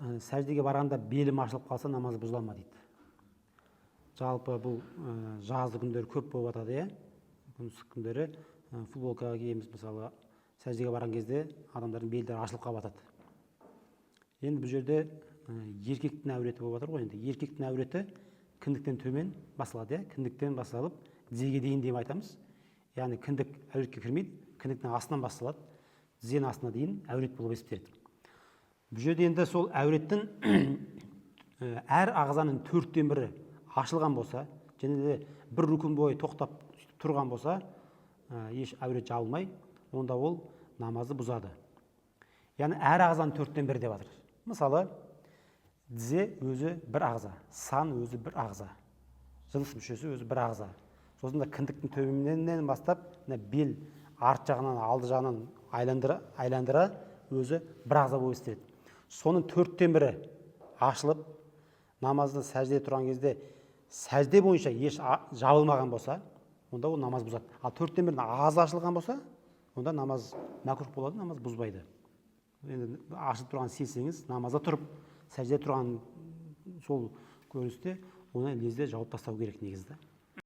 сәждеге барғанда белім ашылып қалса намаз бұзыла ма дейді. Жалпы бұл жазды күндері көп болып жатады, иә. Күн ыстық күндері футболка киеміз, мысалы, сәждеге барған кезде адамдардың белдері ашылып қалып жатады. Енді бұл жерде еркектің әуреті болып жатыр ғой. Енді еркектің әуреті кіндіктен төмен басылады, иә. Кіндіктен басталып тізеге дейін деп айтамыз. Яғни кіндік әуретке кірмейді, кіндіктің астынан басталады, тізенің астына дейін әурет болып есептеледі. Бұл жерде енді сол әуреттің әр ағзаның 1/4 ашылған болса, және де бір рүкін бойы тоқтап тұрған болса, еш әурет жабылмай, онда ол намазды бұзады. Яғни әр ағзаның 1/4 деп жатыр. Мысалы, тізе өзі бір ағза, сан өзі бір ағза, жыныс мүшесі өзі бір ағза. Сосын да кіндіктің төбемінен бастап, бел арт жағынан, алды жағынан айландыра өзі бір ағза болып есептеледі. Соның 1/4 ашылып, намазды сәждеде тұрған кезде сәжде бойынша еш жабылмаған болса, онда ол намаз бұзады. Ал 1/4 аз ашылған болса, онда намаз мәкрух болады, намаз бұзбайды. Енді ашылып тұрған сезсеңіз, намазда тұрып, сәждеде тұрған сол көріністе оны лезде жауып тастау керек негізді.